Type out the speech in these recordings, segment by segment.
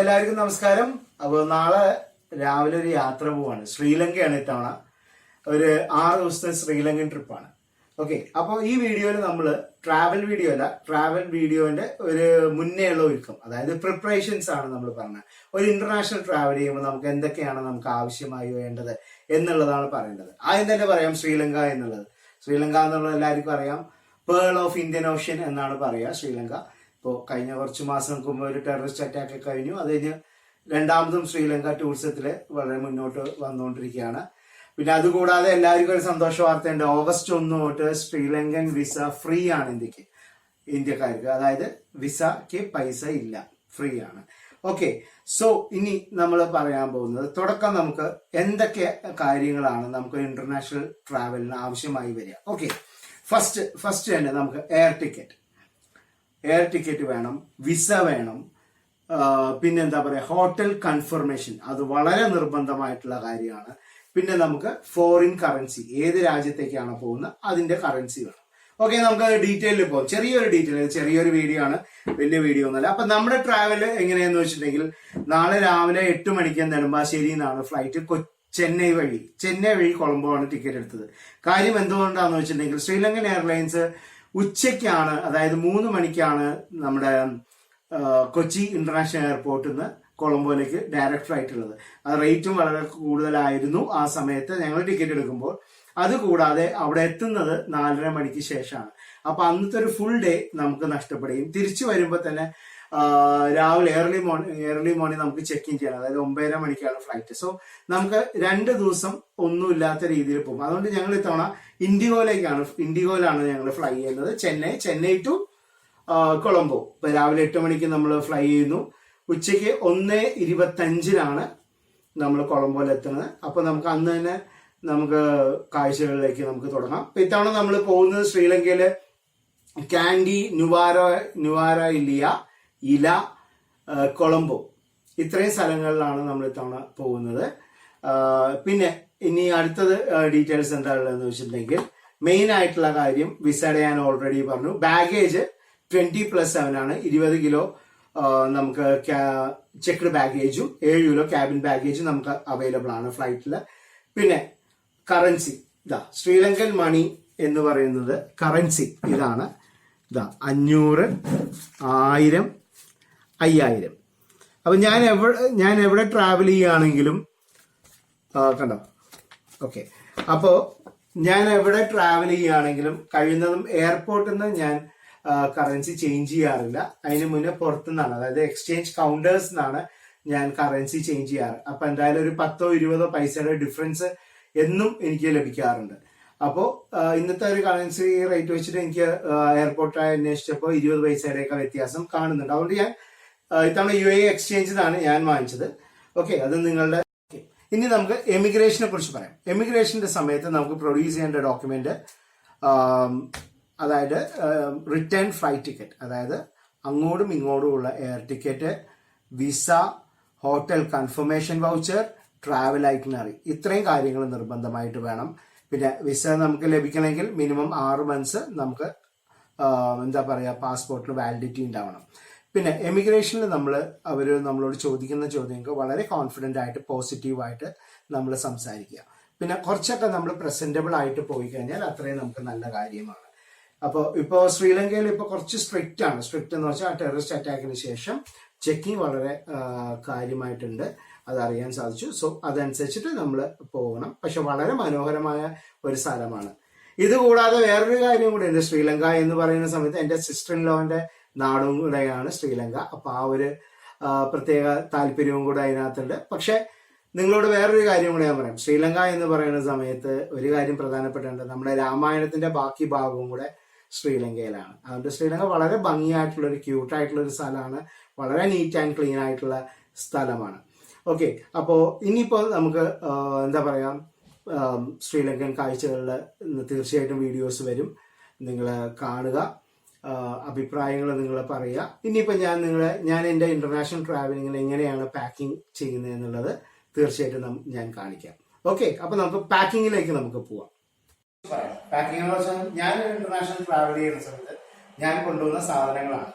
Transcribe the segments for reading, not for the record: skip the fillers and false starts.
എല്ലാവർക്കും നമസ്കാരം. അപ്പോൾ നാളെ രാവിലെ ഒരു യാത്ര പോവാണ്. ശ്രീലങ്കയാണ് ഇത്തവണ. ഒരു 6 ദിവസത്തെ ശ്രീലങ്കൻ ട്രിപ്പാണ്. ഓക്കെ, അപ്പോൾ ഈ വീഡിയോയിൽ നമ്മൾ ട്രാവൽ വീഡിയോ അല്ല, ട്രാവൽ വീഡിയോന്റെ ഒരു മുന്നേ ഉള്ള ഒരുക്കം, അതായത് പ്രിപ്പറേഷൻസ് ആണ് നമ്മൾ പറഞ്ഞത്. ഒരു ഇന്റർനാഷണൽ ട്രാവൽ ചെയ്യുമ്പോൾ നമുക്ക് എന്തൊക്കെയാണ് നമുക്ക് ആവശ്യമായി വേണ്ടത് എന്നുള്ളതാണ് പറയേണ്ടത്. ആദ്യം തന്നെ പറയാം ശ്രീലങ്ക എന്നുള്ളത്. ശ്രീലങ്ക എന്നുള്ളത് എല്ലാവർക്കും അറിയാം. പേൾ ഓഫ് ഇന്ത്യൻ ഓഷ്യൻ എന്നാണ് പറയുക ശ്രീലങ്ക. ഇപ്പോൾ കഴിഞ്ഞ കുറച്ച് മാസങ്ങൾക്ക് മുമ്പ് ഒരു ടെററിസ്റ്റ് അറ്റാക്ക് കഴിഞ്ഞു. അത് കഴിഞ്ഞ് രണ്ടാമതും ശ്രീലങ്ക ടൂറിസത്തിൽ വളരെ മുന്നോട്ട് വന്നുകൊണ്ടിരിക്കുകയാണ്. പിന്നെ അതുകൂടാതെ എല്ലാവർക്കും ഒരു സന്തോഷ വാർത്തയുണ്ട്. ഓഗസ്റ്റ് 1 തൊട്ട് ശ്രീലങ്കൻ വിസ ഫ്രീ ആണ് ഇന്ത്യക്കാർക്ക്. അതായത് വിസയ്ക്ക് പൈസ ഇല്ല, ഫ്രീ ആണ്. ഓക്കെ, സോ ഇനി നമ്മൾ പറയാൻ പോകുന്നത് തുടക്കം നമുക്ക് എന്തൊക്കെ കാര്യങ്ങളാണ് നമുക്ക് ഇന്റർനാഷണൽ ട്രാവലിന് ആവശ്യമായി വരിക. ഓക്കെ, ഫസ്റ്റ് തന്നെ നമുക്ക് എയർ ടിക്കറ്റ് വേണം, വിസ വേണം, പിന്നെന്താ പറയുക, ഹോട്ടൽ കൺഫർമേഷൻ, അത് വളരെ നിർബന്ധമായിട്ടുള്ള കാര്യമാണ്. പിന്നെ നമുക്ക് ഫോറിൻ കറൻസി, ഏത് രാജ്യത്തേക്കാണ് പോകുന്നത് അതിന്റെ കറൻസി വേണം. ഓക്കെ, നമുക്ക് ഡീറ്റെയിലിൽ പോകാം. ചെറിയൊരു വീഡിയോ ആണ്, വലിയ വീഡിയോ ഒന്നുമല്ല. അപ്പൊ നമ്മുടെ ട്രാവൽ എങ്ങനെയാന്ന് വെച്ചിട്ടുണ്ടെങ്കിൽ, നാളെ രാവിലെ 8 മണിക്ക് നെടുമ്പാശ്ശേരിയിൽ നിന്നാണ് ഫ്ലൈറ്റ് ചെന്നൈ വഴി കൊളംബോ ആണ് ടിക്കറ്റ് എടുത്തത്. കാര്യം എന്തുകൊണ്ടാന്ന് വെച്ചിട്ടുണ്ടെങ്കിൽ, ശ്രീലങ്കൻ എയർലൈൻസ് ഉച്ചയ്ക്കാണ്, അതായത് 3 മണിക്കാണ് നമ്മുടെ കൊച്ചി ഇന്റർനാഷണൽ എയർപോർട്ടിൽ നിന്ന് കൊളംബോയിലേക്ക് ഡയറക്റ്റ് ഫ്ലൈറ്റ് ഉള്ളത്. അത് റേറ്റും വളരെ കൂടുതലായിരുന്നു ആ സമയത്ത് ഞങ്ങൾ ടിക്കറ്റ് എടുക്കുമ്പോൾ. അതുകൂടാതെ അവിടെ എത്തുന്നത് 4:30 മണിക്ക് ശേഷമാണ്. അപ്പൊ അന്നത്തെ ഒരു ഫുൾ ഡേ നമുക്ക് നഷ്ടപ്പെടുകയും തിരിച്ചു വരുമ്പോൾ തന്നെ രാവിലെ ഏർലി മോർണിംഗ് നമുക്ക് ചെക്ക് ഇൻ ചെയ്യണം. അതായത് 9:30 മണിക്കാണ് ഫ്ലൈറ്റ്. സോ നമുക്ക് 2 ദിവസം ഒന്നുമില്ലാത്ത രീതിയിൽ പോകും. അതുകൊണ്ട് ഞങ്ങൾ ഇത്തവണ ഇൻഡിഗോയിലാണ് ഞങ്ങൾ ഫ്ലൈ ചെയ്യുന്നത്. ചെന്നൈ ടു കൊളംബോ. ഇപ്പൊ രാവിലെ 8 മണിക്ക് നമ്മൾ ഫ്ലൈ ചെയ്യുന്നു. ഉച്ചയ്ക്ക് 1:25 നമ്മൾ കൊളംബോയിൽ എത്തുന്നത്. അപ്പൊ നമുക്ക് അന്ന് തന്നെ നമുക്ക് കാഴ്ചകളിലേക്ക് നമുക്ക് തുടങ്ങാം. ഇപ്പൊ ഇത്തവണ നമ്മൾ പോകുന്നത് ശ്രീലങ്കയില് കാൻഡി, നുവാര ഇല, കൊളംബോ, ഇത്രയും സ്ഥലങ്ങളിലാണ് നമ്മൾ ഇത്തവണ പോകുന്നത്. പിന്നെ ഇനി അടുത്തത് ഡീറ്റെയിൽസ് എന്താണെന്ന് വെച്ചിട്ടുണ്ടെങ്കിൽ, മെയിൻ ആയിട്ടുള്ള കാര്യം വിസയുടെ ഞാൻ ഓൾറെഡി പറഞ്ഞു. ബാഗേജ് 20+7 ആണ്. 20 കിലോ നമുക്ക് ചെക്ക്ഡ് ബാഗേജും 7 കിലോ ക്യാബിൻ ബാഗേജും നമുക്ക് അവൈലബിൾ ആണ് ഫ്ലൈറ്റിൽ. പിന്നെ കറൻസി, ശ്രീലങ്കൻ മണി എന്ന് പറയുന്നത് കറൻസി ഇതാണ്. 500, 1000, 5000. അപ്പൊ ഞാൻ എവിടെ ട്രാവൽ ചെയ്യുകയാണെങ്കിലും കണ്ടോ. ഓക്കെ, അപ്പോ ഞാൻ എവിടെ ട്രാവൽ ചെയ്യുകയാണെങ്കിലും കഴിയുന്നതും എയർപോർട്ടിൽ നിന്ന് ഞാൻ കറൻസി ചേഞ്ച് ചെയ്യാറില്ല. അതിന് മുന്നേ പുറത്തുനിന്നാണ്, അതായത് എക്സ്ചേഞ്ച് കൗണ്ടേഴ്സ് നിന്നാണ് ഞാൻ കറൻസി ചേഞ്ച് ചെയ്യാറ്. അപ്പൊ എന്തായാലും ഒരു 10-20 പൈസയുടെ ഡിഫറൻസ് എന്നും എനിക്ക് ലഭിക്കാറുണ്ട്. അപ്പോൾ ഇന്നത്തെ ഒരു കറൻസി റേറ്റ് വെച്ചിട്ട് എനിക്ക് എയർപോർട്ടായി അന്വേഷിച്ചപ്പോൾ 20 പൈസയുടെയൊക്കെ വ്യത്യാസം കാണുന്നുണ്ട്. അതുകൊണ്ട് ഞാൻ ഇത്തവണ UAE എക്സ്ചേഞ്ചിലാണ് ഞാൻ വാങ്ങിച്ചത്. ഓക്കെ, അത് നിങ്ങളുടെ. ഇനി നമുക്ക് എമിഗ്രേഷനെ കുറിച്ച് പറയാം. എമിഗ്രേഷന്റെ സമയത്ത് നമുക്ക് പ്രൊഡ്യൂസ് ചെയ്യേണ്ട ഡോക്യുമെന്റ്, അതായത് റിട്ടേൺ ഫ്ലൈറ്റ് ടിക്കറ്റ്, അതായത് അങ്ങോട്ടും ഇങ്ങോട്ടും ഉള്ള air ticket, visa, hotel confirmation voucher, travel itinerary, ഇത്രയും കാര്യങ്ങൾ നിർബന്ധമായിട്ട് വേണം. പിന്നെ വിസ നമുക്ക് ലഭിക്കണമെങ്കിൽ മിനിമം 6 മന്ത്സ് നമുക്ക് പാസ്പോർട്ടിൽ വാലിഡിറ്റി ഉണ്ടാവണം. പിന്നെ എമിഗ്രേഷനിൽ അവർ നമ്മളോട് ചോദിക്കുന്ന ചോദ്യങ്ങൾക്ക് വളരെ കോൺഫിഡന്റ് ആയിട്ട് പോസിറ്റീവായിട്ട് നമ്മൾ സംസാരിക്കുക. പിന്നെ കുറച്ചൊക്കെ നമ്മൾ പ്രസന്റബിൾ ആയിട്ട് പോയി കഴിഞ്ഞാൽ അത്രയും നമുക്ക് നല്ല കാര്യമാണ്. അപ്പോൾ ഇപ്പോൾ ശ്രീലങ്കയിൽ ഇപ്പോൾ കുറച്ച് സ്ട്രിക്റ്റ് എന്ന് വെച്ചാൽ ആ ടെററിസ്റ്റ് അറ്റാക്കിന് ശേഷം ചെക്കിങ് വളരെ കാര്യമായിട്ടുണ്ട്, അതറിയാൻ സാധിച്ചു. സോ അതനുസരിച്ചിട്ട് നമ്മൾ പോകണം. പക്ഷെ വളരെ മനോഹരമായ ഒരു സ്ഥലമാണ്. ഇതുകൂടാതെ വേറൊരു കാര്യം കൂടെ ഉണ്ട്. ശ്രീലങ്ക എന്ന് പറയുന്ന സമയത്ത് എൻ്റെ സിസ്റ്റർ ഇൻ ലോന്റെ നാടും കൂടെയാണ് ശ്രീലങ്ക. അപ്പൊ ആ ഒരു പ്രത്യേക താല്പര്യവും കൂടെ അതിനകത്തുണ്ട്. പക്ഷെ നിങ്ങളോട് വേറൊരു കാര്യം കൂടെ ഞാൻ പറയാം. ശ്രീലങ്ക എന്ന് പറയുന്ന സമയത്ത് ഒരു കാര്യം പ്രധാനപ്പെട്ടുണ്ട്, നമ്മുടെ രാമായണത്തിന്റെ ബാക്കി ഭാഗവും കൂടെ ശ്രീലങ്കയിലാണ്. അതുകൊണ്ട് ശ്രീലങ്ക വളരെ ഭംഗിയായിട്ടുള്ള ഒരു ക്യൂട്ടായിട്ടുള്ള ഒരു സ്ഥലമാണ്. വളരെ നീറ്റ് ആൻഡ് ക്ലീൻ ആയിട്ടുള്ള സ്ഥലമാണ്. ഓക്കെ, അപ്പോൾ ഇനിയിപ്പോൾ നമുക്ക് ശ്രീലങ്കൻ കാഴ്ചകളിൽ തീർച്ചയായിട്ടും വീഡിയോസ് വരും. നിങ്ങൾ കാണുക, അഭിപ്രായങ്ങൾ നിങ്ങൾ പറയുക. ഇനിയിപ്പോൾ ഞാൻ എൻ്റെ ഇന്റർനാഷണൽ ട്രാവലിങ്ങിൽ എങ്ങനെയാണ് പാക്കിംഗ് ചെയ്യുന്നത് എന്നുള്ളത് തീർച്ചയായിട്ടും ഞാൻ കാണിക്കാം. ഓക്കെ, അപ്പൊ നമുക്ക് പാക്കിങ്ങിലേക്ക് നമുക്ക് പോവാം. പാക്കിംഗ് എന്ന് വെച്ചാൽ ഞാൻ ഇന്റർനാഷണൽ ട്രാവൽ ചെയ്യുന്ന സമയത്ത് ഞാൻ കൊണ്ടുവന്ന സാധനങ്ങളാണ്.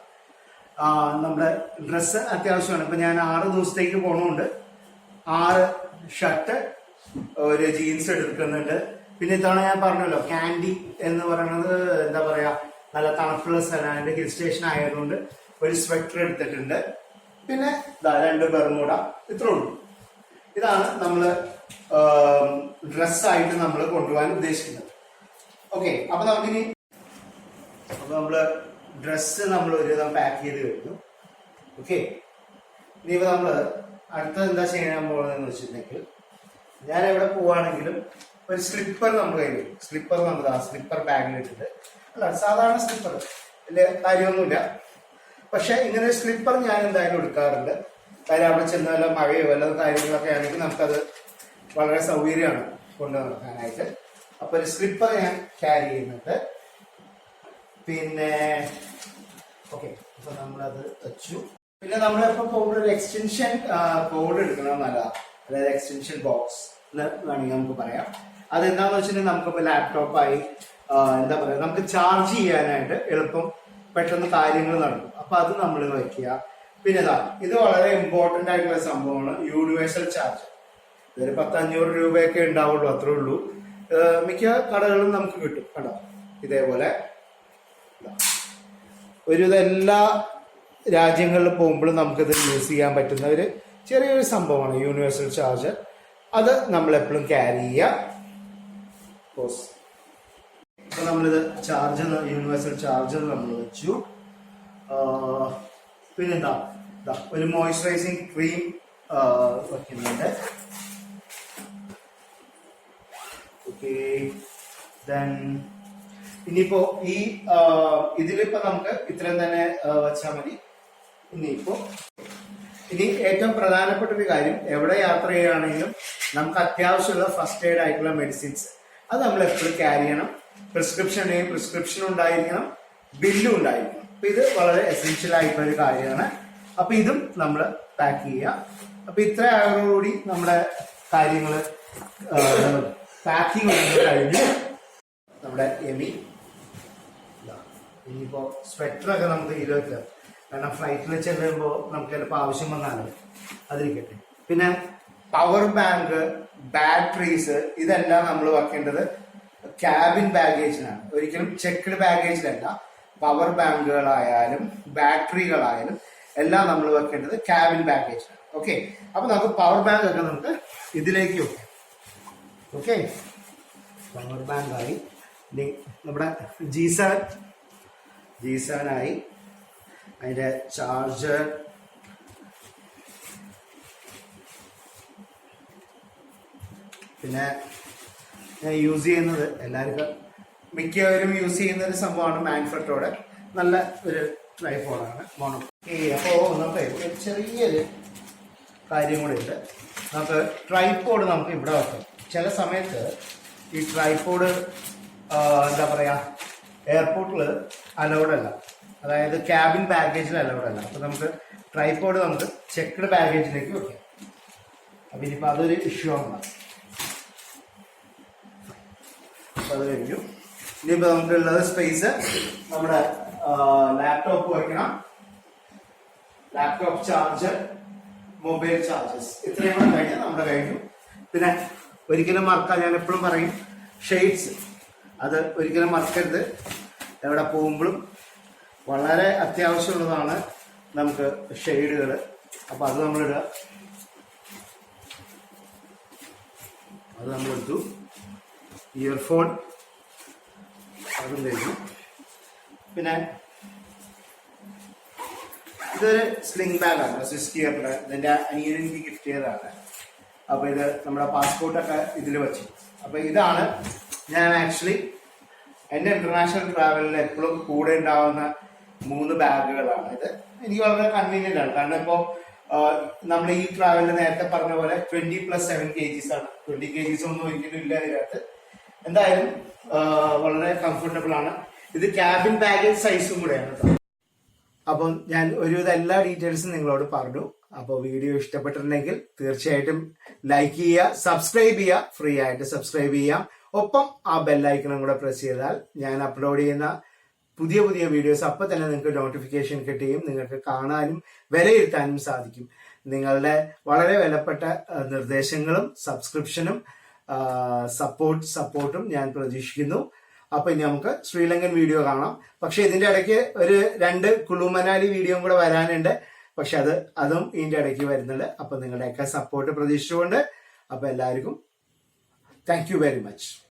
നമ്മുടെ ഡ്രസ്സ് അത്യാവശ്യമാണ്. ഇപ്പൊ ഞാൻ 6 ദിവസത്തേക്ക് പോണുണ്ട്. 6 ഷർട്ട്, ഒരു ജീൻസ് എടുക്കുന്നുണ്ട്. പിന്നെ ഇത്തവണ ഞാൻ പറഞ്ഞല്ലോ കാൻഡി എന്ന് പറയുന്നത് എന്താ പറയാ നല്ല തണുപ്പുള്ള സ്ഥലമാണ്, ഹിൽ സ്റ്റേഷൻ ആയതുകൊണ്ട് ഒരു സ്വെറ്റർ എടുത്തിട്ടുണ്ട്. പിന്നെ 2 ബെർമുഡ, ഇത്രേ ഉള്ളൂ. ഇതാണ് നമ്മള് ഡ്രസ്സായിട്ട് നമ്മൾ കൊണ്ടുപോകാൻ ഉദ്ദേശിക്കുന്നത്. ഓക്കെ, അപ്പൊ നമുക്കിനി നമ്മള് ഡ്രസ്സ് നമ്മൾ ഒരുവിധം പാക്ക് ചെയ്ത് കഴിഞ്ഞു. ഓക്കെ, ഇനിയിപ്പോ നമ്മള് അടുത്തത് എന്താ ചെയ്യാൻ പോകുന്നതെന്ന് വെച്ചിട്ടുണ്ടെങ്കിൽ, ഞാൻ എവിടെ പോവാണെങ്കിലും ഒരു സ്ലിപ്പർ നമ്മൾ കയ്യിൽ വരും. സ്ലിപ്പർ നമ്മൾ സ്ലിപ്പർ ബാഗിലിട്ടിട്ട്, അല്ല സാധാരണ സ്ലിപ്പർ, വലിയ കാര്യമൊന്നുമില്ല. പക്ഷെ ഇങ്ങനെ ഒരു സ്ലിപ്പർ ഞാൻ എന്തായാലും എടുക്കാറുണ്ട്. കാര്യം അവിടെ ചെന്ന വല്ല മഴയോ വല്ല കാര്യങ്ങളൊക്കെ ആണെങ്കിൽ നമുക്കത് വളരെ സൗകര്യമാണ് കൊണ്ടു നടക്കാനായിട്ട്. അപ്പൊ ഒരു സ്ലിപ്പർ ഞാൻ ക്യാരി ചെയ്യുന്നുണ്ട്. പിന്നെ ഓക്കെ, അപ്പൊ നമ്മളത് വെച്ചു. പിന്നെ നമ്മളിപ്പോ പോകുമ്പോൾ ഒരു എക്സ്റ്റൻഷൻ കോഡ് എടുക്കണം നല്ലതാണ്, അതായത് എക്സ്റ്റൻഷൻ ബോക്സ് എന്ന് വേണമെങ്കിൽ നമുക്ക് പറയാം. അതെന്താന്ന് വെച്ചിട്ടുണ്ടെങ്കിൽ നമുക്കിപ്പോ ലാപ്ടോപ്പായി എന്താ പറയാ നമുക്ക് ചാർജ് ചെയ്യാനായിട്ട് എളുപ്പം പെട്ടെന്ന് കാര്യങ്ങൾ നടക്കും. അപ്പൊ അത് നമ്മൾ വയ്ക്കുക. പിന്നെ ഇത് വളരെ ഇമ്പോർട്ടന്റ് ആയിട്ടുള്ള സംഭവമാണ്, യൂണിവേഴ്സൽ ചാർജ്. ഇതൊരു 500 രൂപയൊക്കെ ഉണ്ടാവുള്ളൂ, അത്രേ ഉള്ളൂ. മിക്ക കടകളിലും നമുക്ക് കിട്ടും. കണ്ടോ, ഇതേപോലെ ഒരുവിധ എല്ലാ രാജ്യങ്ങളിൽ പോകുമ്പോഴും നമുക്കിത് യൂസ് ചെയ്യാൻ പറ്റുന്ന ഒരു ചെറിയൊരു സംഭവമാണ് യൂണിവേഴ്സൽ ചാർജർ. അത് നമ്മൾ എപ്പോഴും ക്യാരി ചെയ്യുക. അപ്പൊ നമ്മളിത് ചാർജർ, യൂണിവേഴ്സൽ ചാർജർ നമ്മൾ വെച്ചു. പിന്നെന്താ, ഒരു മോയ്സ്ചറൈസിങ് ക്രീം വെക്കുന്നുണ്ട്. ഓക്കെ, ദെൻ ഇനിയിപ്പോ ഈ ഇതിലിപ്പോ നമുക്ക് ഇത്രയും തന്നെ വെച്ചാൽ മതി. ഇനി ഏറ്റവും പ്രധാനപ്പെട്ട ഒരു കാര്യം, എവിടെ യാത്ര ചെയ്യുകയാണെങ്കിലും നമുക്ക് അത്യാവശ്യമുള്ള ഫസ്റ്റ് എയ്ഡ് ആയിട്ടുള്ള മെഡിസിൻസ് അത് നമ്മൾ എപ്പോഴും ക്യാരി ചെയ്യണം. പ്രിസ്ക്രിപ്ഷൻ ഉണ്ടായിരിക്കണം, ബില്ലും ഉണ്ടായിരിക്കണം. അപ്പൊ ഇത് വളരെ എസെൻഷ്യൽ ആയിട്ടുള്ള ഒരു കാര്യമാണ്. അപ്പൊ ഇതും നമ്മൾ പാക്ക് ചെയ്യുക. അപ്പൊ ഇത്ര ആയോടുകൂടി നമ്മുടെ കാര്യങ്ങൾ പാക്കിംഗ് കഴിഞ്ഞ് നമ്മുടെ ഇനിയിപ്പോ സ്വെറ്ററൊക്കെ നമുക്ക് ഇതിൽ വെക്കാം, കാരണം ഫ്ലൈറ്റിൽ ചെല്ലുമ്പോൾ നമുക്ക് ചിലപ്പോൾ ആവശ്യം വന്നാലും അതിരിക്കട്ടെ. പിന്നെ പവർ ബാങ്ക്, ബാറ്ററീസ്, ഇതെല്ലാം നമ്മൾ വെക്കേണ്ടത് ക്യാബിൻ ബാഗേജിനാണ്, ഒരിക്കലും ചെക്ക്ഡ് ബാഗേജിലല്ല. പവർ ബാങ്കുകളായാലും ബാറ്ററികളായാലും എല്ലാം നമ്മൾ വെക്കേണ്ടത് ക്യാബിൻ ബാഗേജിലാണ്. ഓക്കെ, അപ്പൊ നമുക്ക് പവർ ബാങ്ക് ഒക്കെ നമുക്ക് ഇതിലേക്ക് വെക്കാം. ഓക്കെ, പവർ ബാങ്ക് ആയി. നമ്മുടെ G7 ആയി. അതിന്റെ ചാർജർ, പിന്നെ ഞാൻ യൂസ് ചെയ്യുന്നത് എല്ലാവർക്കും മിക്കവരും യൂസ് ചെയ്യുന്ന ഒരു സംഭവമാണ് മാൻഫ്രട്ടോടെ നല്ല ഒരു ട്രൈപോഡാണ് മോണോ. അപ്പോ നമുക്ക് ചെറിയൊരു കാര്യം കൂടെ ഉണ്ട്. നമുക്ക് ട്രൈപോഡ് നമുക്ക് ഇവിടെ വെക്കാം. ചില സമയത്ത് ഈ ട്രൈപോഡ് എന്താ പറയാ എയർപോർട്ടിൽ അലൗഡ് അല്ല, അതായത് ക്യാബിൻ ബാഗേജിൽ അലൗഡ് അല്ല. അപ്പൊ നമുക്ക് ട്രൈപോഡ് നമുക്ക് ചെക്ക്ഡ് ബാഗേജിലേക്ക് വെക്കാം. അപ്പൊ ഇനിയിപ്പോ അതൊരു ഇഷ്യൂ ആണ്. അപ്പൊ അത് കഴിഞ്ഞു. ഇനിയിപ്പോ നമുക്കുള്ളത് സ്പേസ്, നമ്മുടെ ലാപ്ടോപ്പ് വെക്കണം, ലാപ്ടോപ്പ് ചാർജർ, മൊബൈൽ ചാർജസ്, ഇത്രയും കൂടെ കഴിഞ്ഞാൽ നമ്മുടെ കഴിഞ്ഞു. പിന്നെ ഒരിക്കലും മറക്കാൻ, ഞാൻ എപ്പോഴും പറയും, ഷെയ്ഡ്സ് അത് ഒരിക്കലും മറക്കരുത്. എവിടെ പോകുമ്പോഴും വളരെ അത്യാവശ്യമുള്ളതാണ് നമുക്ക് ഷെയ്ഡുകൾ. അപ്പൊ അത് നമ്മളിടുക. അത് നമ്മളെടുത്തു. ഇയർഫോൺ അതും കഴിഞ്ഞു. പിന്നെ ഇതൊരു സ്ലിംഗ് ബാഗാണ്, സ്വിസ് ഗിയറിന്റെ. ഇതിന്റെ അനിയൻ എനിക്ക് ഗിഫ്റ്റ് ചെയ്തതാണ്. അപ്പൊ ഇത് നമ്മുടെ പാസ്പോർട്ടൊക്കെ ഇതിൽ വെച്ചു. അപ്പൊ ഇതാണ് ഞാൻ ആക്ച്വലി എന്റെ ഇന്റർനാഷണൽ ട്രാവലിൽ എപ്പോഴും കൂടെ ഉണ്ടാവുന്ന 3 ബാഗുകളാണ്. ഇത് എനിക്ക് വളരെ കൺവീനിയന്റ് ആണ്. കാരണം ഇപ്പോ നമ്മൾ ഈ ട്രാവലിൽ നേരത്തെ പറഞ്ഞ പോലെ 20+7 kgs ആണ്. 20 kgs ഒന്നും ഒരിക്കലും ഇല്ല ഇതിനകത്ത്. എന്തായാലും വളരെ കംഫർട്ടബിൾ ആണ്. ഇത് ക്യാബിൻ ബാഗേജ് സൈസും കൂടെയാണ്. അപ്പം ഞാൻ ഒരുവിധം എല്ലാ ഡീറ്റെയിൽസും നിങ്ങളോട് പറഞ്ഞു. അപ്പോൾ വീഡിയോ ഇഷ്ടപ്പെട്ടിട്ടുണ്ടെങ്കിൽ തീർച്ചയായിട്ടും ലൈക്ക് ചെയ്യുക, സബ്സ്ക്രൈബ് ചെയ്യുക, ഫ്രീ ആയിട്ട് സബ്സ്ക്രൈബ് ചെയ്യാം. ഒപ്പം ആ ബെല്ലൈക്കണും കൂടെ പ്രസ് ചെയ്താൽ ഞാൻ അപ്ലോഡ് ചെയ്യുന്ന പുതിയ പുതിയ വീഡിയോസ് അപ്പോൾ തന്നെ നിങ്ങൾക്ക് നോട്ടിഫിക്കേഷൻ കിട്ടുകയും നിങ്ങൾക്ക് കാണാനും വിലയിരുത്താനും സാധിക്കും. നിങ്ങളുടെ വളരെ വിലപ്പെട്ട നിർദ്ദേശങ്ങളും സബ്സ്ക്രിപ്ഷനും സപ്പോർട്ടും ഞാൻ പ്രതീക്ഷിക്കുന്നു. അപ്പൊ ഇനി നമുക്ക് ശ്രീലങ്കൻ വീഡിയോ കാണാം. പക്ഷെ ഇതിന്റെ ഇടയ്ക്ക് ഒരു 2 കുളു മനാലി വീഡിയോയും കൂടെ വരാനുണ്ട്. പക്ഷെ അതും ഇതിന്റെ ഇടയ്ക്ക് വരുന്നുണ്ട്. അപ്പൊ നിങ്ങളുടെയൊക്കെ സപ്പോർട്ട് പ്രതീക്ഷിച്ചുകൊണ്ട് അപ്പൊ എല്ലാവർക്കും താങ്ക് യു വെരി മച്ച്.